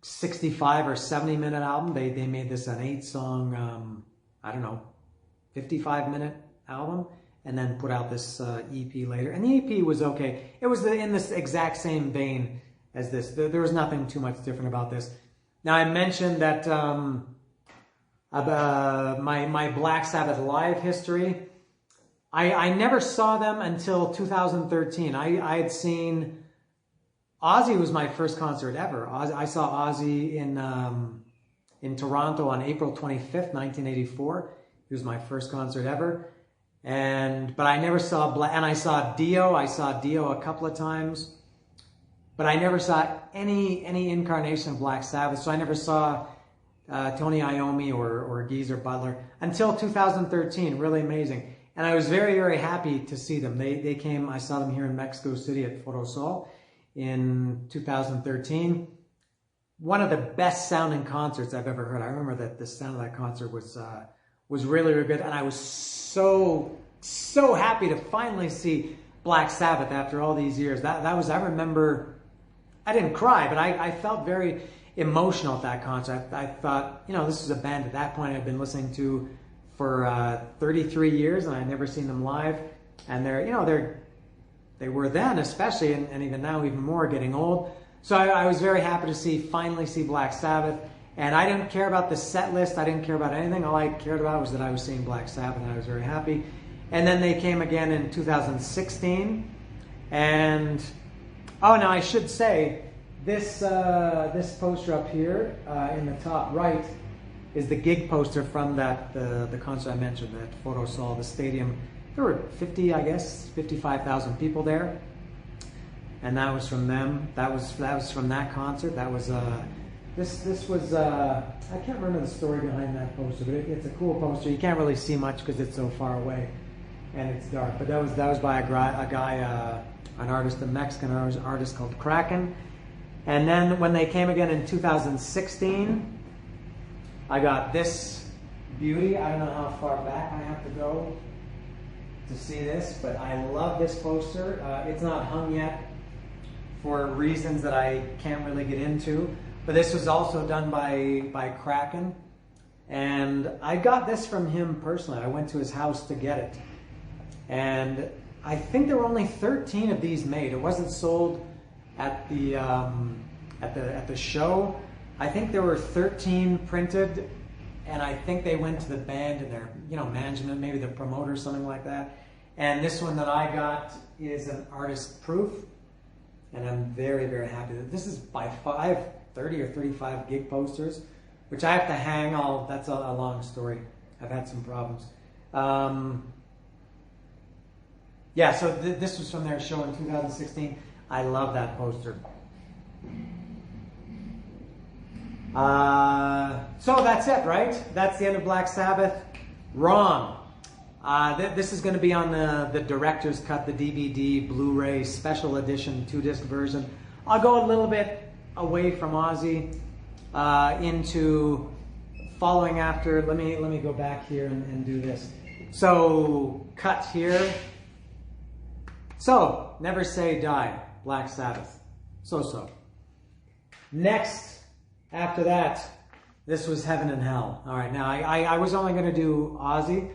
65 or 70-minute album, they made this an 8-song, I don't know, 55-minute album, and then put out this EP later. And the EP was okay. It was in this exact same vein as this. There was nothing too much different about this. Now, I mentioned that my Black Sabbath live history. I never saw them until 2013. I had seen Ozzy was my first concert ever. I saw Ozzy in Toronto on April 25th, 1984. It was my first concert ever. But I never saw and I saw Dio. I saw Dio a couple of times, but I never saw any incarnation of Black Sabbath. So I never saw Tony Iommi or Geezer Butler until 2013. Really amazing. And I was very, very happy to see them. They came, I saw them here in Mexico City at Foro Sol in 2013. One of the best sounding concerts I've ever heard. I remember that the sound of that concert was really, really good. And I was so happy to finally see Black Sabbath after all these years. That was, I remember, I didn't cry, but I felt very emotional at that concert. I thought, this is a band at that point I'd been listening to for 33 years, and I'd never seen them live. And they were then especially, and even now even more, getting old. So I was very happy to finally see Black Sabbath. And I didn't care about the set list. I didn't care about anything. All I cared about was that I was seeing Black Sabbath, and I was very happy. And then they came again in 2016. And, now I should say, this poster up here in the top right is the gig poster from the concert I mentioned, that Foro Sol, the stadium. There were 55,000 people there. And that was from them. That was from that concert. That was... This was, I can't remember the story behind that poster, but it's a cool poster. You can't really see much because it's so far away and it's dark. But that was by a guy, an artist, a Mexican artist called Kraken. And then when they came again in 2016, I got this beauty. I don't know how far back I have to go to see this, but I love this poster. It's not hung yet for reasons that I can't really get into. But this was also done by Kraken. And I got this from him personally. I went to his house to get it. And I think there were only 13 of these made. It wasn't sold at the show. I think there were 13 printed, and I think they went to the band and their management, maybe the promoter, something like that. And this one that I got is an artist proof. And I'm very, very happy that this is by far, I have 30 or 35 gig posters, which I have to hang all. That's a long story. I've had some problems. So this was from their show in 2016. I love that poster. So that's it, right? That's the end of Black Sabbath. Wrong. This is going to be on the director's cut, the DVD, Blu-ray, special edition, 2-disc version. I'll go a little bit away from Ozzy into following after. Let me go back here and do this. So cut here. So Never Say Die, Black Sabbath. So. Next, after that, this was Heaven and Hell. All right, now I was only going to do Ozzy,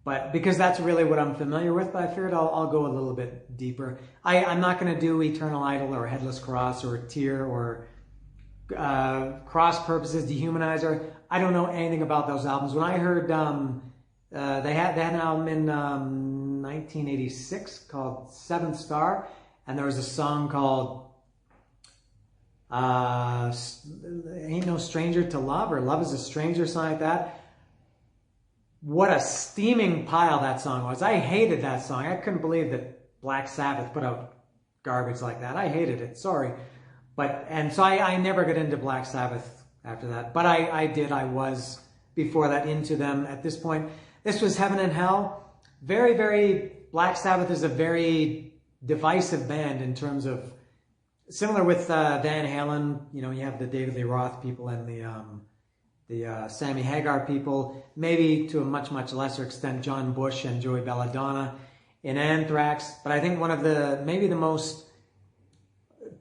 but because that's really what I'm familiar with, but I figured I'll go a little bit deeper. I'm not going to do Eternal Idol or Headless Cross or Tear or Cross Purposes, Dehumanizer. I don't know anything about those albums. When I heard they had an album in 1986 called Seventh Star, and there was a song called Ain't No Stranger to Love, or Love is a Stranger, something like that. What a steaming pile that song was. I hated that song. I couldn't believe that Black Sabbath put out garbage like that. I hated it. Sorry. So I never got into Black Sabbath after that. But I was, before that, into them at this point. This was Heaven and Hell. Very, very, Black Sabbath is a very divisive band in terms of, similar with Van Halen. You have the David Lee Roth people and Sammy Hagar people, maybe to a much, much lesser extent, John Bush and Joey Belladonna in Anthrax. But I think one of maybe the most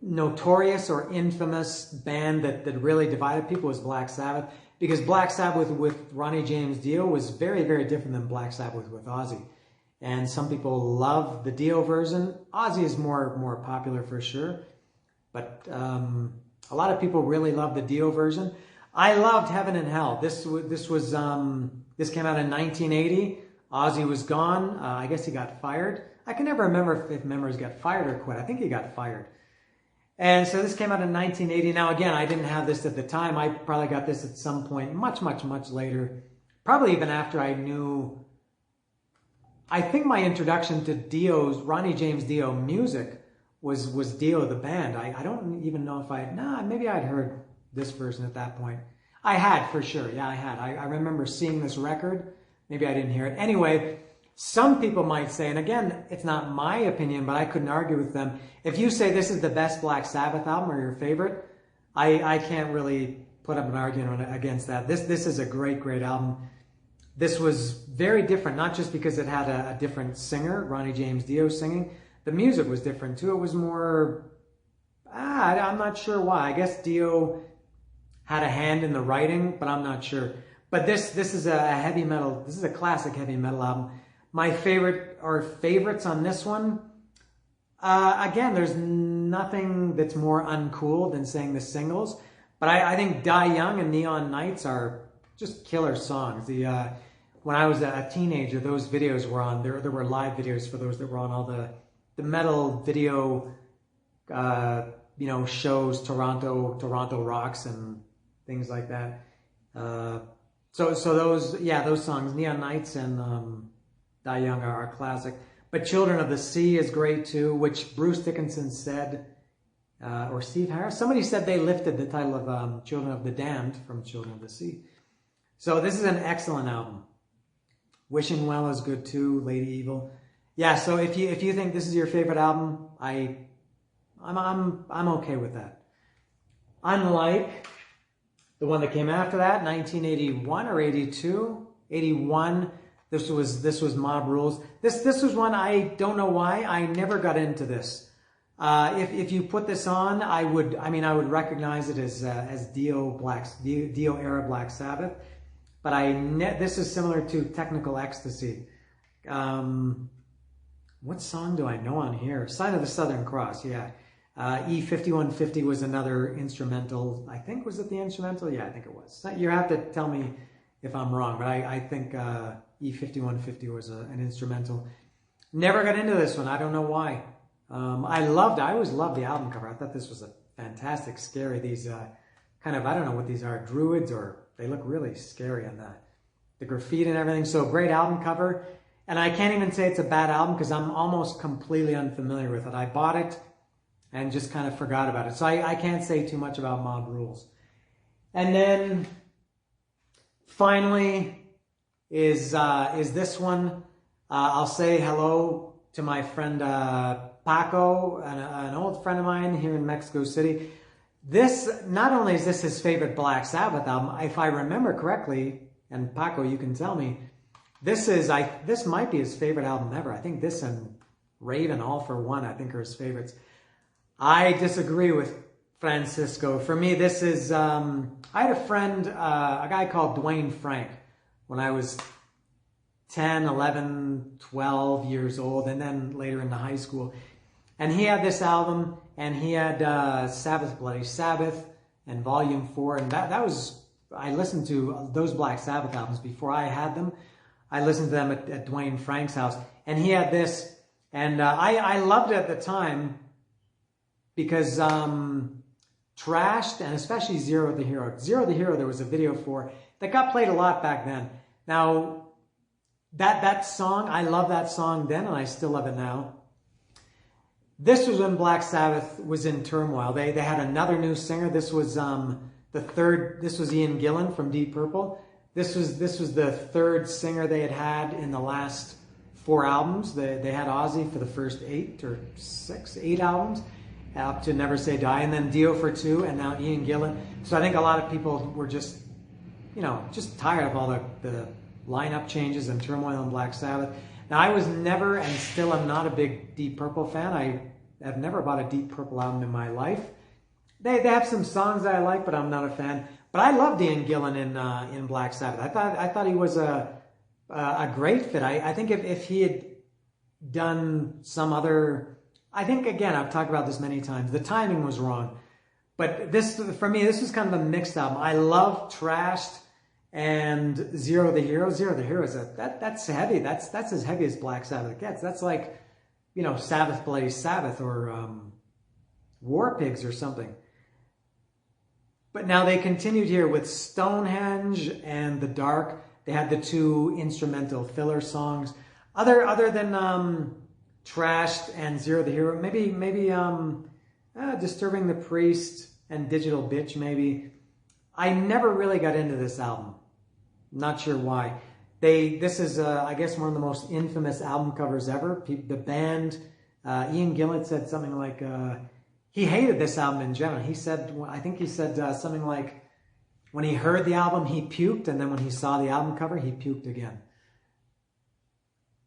notorious or infamous band that really divided people was Black Sabbath, because Black Sabbath with Ronnie James Dio was very, very different than Black Sabbath with Ozzy. And some people love the Dio version. Ozzy is more popular for sure, but a lot of people really love the Dio version. I loved Heaven and Hell. This came out in 1980. Ozzy was gone. I guess he got fired. I can never remember if members got fired or quit. I think he got fired. And so this came out in 1980. Now, again, I didn't have this at the time. I probably got this at some point much, much, much later. Probably even after I knew... I think my introduction to Ronnie James Dio music was Dio the band. I don't even know if maybe I'd heard this version at that point. I had, for sure. Yeah, I had. I remember seeing this record. Maybe I didn't hear it. Anyway, some people might say, and again, it's not my opinion, but I couldn't argue with them. If you say this is the best Black Sabbath album or your favorite, I can't really put up an argument against that. This is a great, great album. This was very different, not just because it had a different singer, Ronnie James Dio singing. The music was different too. It was more, I'm not sure why. I guess Dio had a hand in the writing, but I'm not sure. But this is a heavy metal, this is a classic heavy metal album. My favorite or favorites on this one, again, there's nothing that's more uncool than saying the singles, but I think Die Young and Neon Nights are just killer songs. When I was a teenager, those videos were on, there were live videos for those that were on all the metal video, shows, Toronto Rocks and things like that. So those songs, Neon Nights and Die Young are classic. But Children of the Sea is great too, which Bruce Dickinson said, or Steve Harris, somebody said they lifted the title of Children of the Damned from Children of the Sea. So this is an excellent album. Wishing Well is good too, Lady Evil. Yeah, so if you think this is your favorite album, I'm okay with that. Unlike the one that came after that, 1981 or 82, 81. This was Mob Rules. This was one I don't know why I never got into this. If you put this on, I would recognize it as Dio era Black Sabbath. But this is similar to Technical Ecstasy. What song do I know on here? Sign of the Southern Cross, yeah. E5150 was another instrumental. I think, was it the instrumental? Yeah, I think it was. You have to tell me if I'm wrong, but I think E5150 was an instrumental. Never got into this one. I don't know why. I always loved the album cover. I thought this was a fantastic, scary. These I don't know what these are, druids, or they look really scary on the graffiti and everything. So great album cover. And I can't even say it's a bad album because I'm almost completely unfamiliar with it. I bought it and just kind of forgot about it. So I can't say too much about Mob Rules. And then finally is this one. I'll say hello to my friend Paco, an old friend of mine here in Mexico City. This, not only is this his favorite Black Sabbath album, if I remember correctly, and Paco, you can tell me, this might be his favorite album ever. I think this and Raven, All for One, I think are his favorites. I disagree with Francisco. For me, this is, I had a friend, a guy called Dwayne Frank, when I was 10, 11, 12 years old, and then later into high school. And he had this album, and he had Sabbath, Bloody Sabbath, and Volume 4, and that was, I listened to those Black Sabbath albums before I had them. I listened to them at Dwayne Frank's house, and he had this, and I loved it at the time because Trashed, and especially Zero the Hero. Zero the Hero, there was a video for, that got played a lot back then. Now, that song, I love that song then, and I still love it now. This was when Black Sabbath was in turmoil. They had another new singer. This was this was Ian Gillan from Deep Purple. This was the third singer they had in the last 4 albums. They had Ozzy for the first 8 albums, up to Never Say Die, and then Dio for 2, and now Ian Gillan. So I think a lot of people were just, just tired of all the lineup changes and turmoil in Black Sabbath. Now, I was never and still am not a big Deep Purple fan. I have never bought a Deep Purple album in my life. They have some songs that I like, but I'm not a fan. But I loved Ian Gillan in Black Sabbath. I thought he was a great fit. I think if he had done some other, I think again I've talked about this many times. The timing was wrong, but for me this was kind of a mixed album. I love Trashed and Zero the Hero. Zero the Hero is that's heavy. That's as heavy as Black Sabbath gets. That's like Sabbath Bloody Sabbath or War Pigs or something. But now they continued here with Stonehenge and The Dark. They had the 2 instrumental filler songs. Other than Trashed and Zero the Hero, maybe Disturbing the Priest and Digital Bitch, maybe. I never really got into this album. Not sure why. This is, I guess, one of the most infamous album covers ever. The band, Ian Gillan said something like, he hated this album in general. I think he said something like, when he heard the album, he puked, and then when he saw the album cover, he puked again.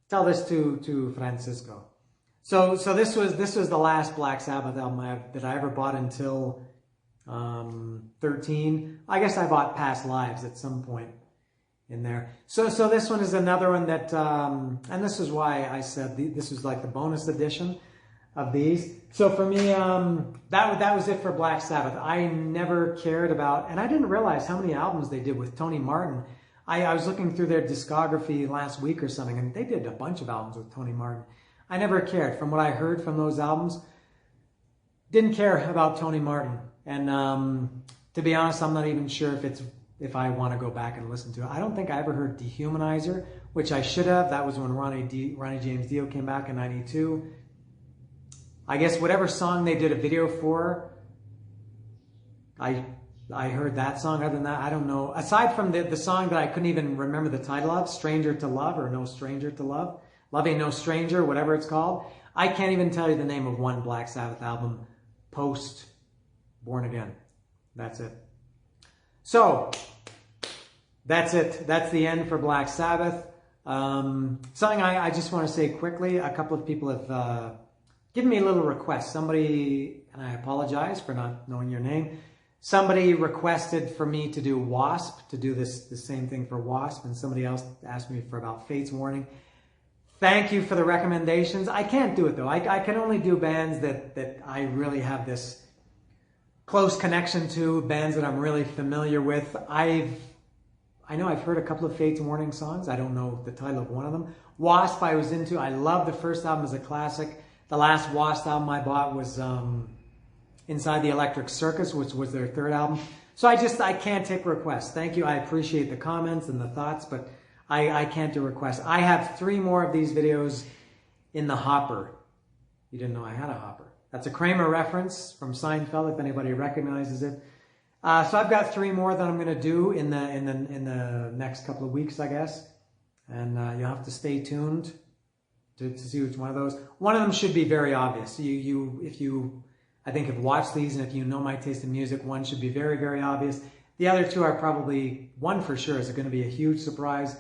Tell this to Francisco. So this was the last Black Sabbath album that I ever bought until 13. I guess I bought Past Lives at some point in there. So this one is another one that, and this is why I said this was like the bonus edition of these. So for me, that was it for Black Sabbath. I never cared about, and I didn't realize how many albums they did with Tony Martin. I was looking through their discography last week or something, and they did a bunch of albums with Tony Martin. I never cared. From what I heard from those albums, didn't care about Tony Martin. And to be honest, I'm not even sure if I want to go back and listen to it. I don't think I ever heard Dehumanizer, which I should have. That was when Ronnie James Dio came back in '92. I guess whatever song they did a video for, I heard that song. Other than that, I don't know. Aside from the song that I couldn't even remember the title of, Stranger to Love or No Stranger to Love, Loving No Stranger, whatever it's called, I can't even tell you the name of one Black Sabbath album post Born Again. That's it. So, that's it. That's the end for Black Sabbath. Something I just want to say quickly, a couple of people have given me a little request. Somebody, and I apologize for not knowing your name, somebody requested for me to do Wasp, to do the same thing for Wasp, and somebody else asked me for about Fate's Warning. Thank you for the recommendations. I can't do it though. I can only do bands that I really have this close connection to, bands that I'm really familiar with. I know I've heard a couple of Fate's Warning songs. I don't know the title of one of them. Wasp I was into. I love the first album as a classic. The last Wasp album I bought was Inside the Electric Circus, which was their third album. So I can't take requests. Thank you. I appreciate the comments and the thoughts, but I can't do requests. I have 3 more of these videos in the hopper. You didn't know I had a hopper. That's a Kramer reference from Seinfeld, if anybody recognizes it. So I've got 3 more that I'm going to do in the next couple of weeks, I guess. And you'll have to stay tuned to see which one of those. One of them should be very obvious. If you I think have watched these, and if you know my taste in music, one should be very, very obvious. The other 2 are probably, one for sure is going to be a huge surprise.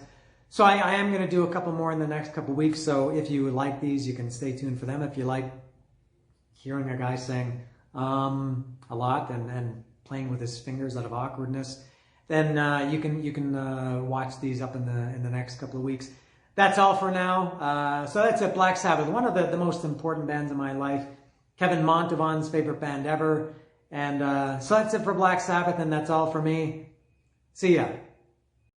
So I am going to do a couple more in the next couple weeks. So if you like these, you can stay tuned for them. If you like hearing a guy sing a lot and playing with his fingers out of awkwardness, then you can watch these up in the next couple of weeks. That's all for now. So that's it. Black Sabbath, one of the most important bands in my life. Kevin Montavon's favorite band ever. And so that's it for Black Sabbath, and that's all for me. See ya.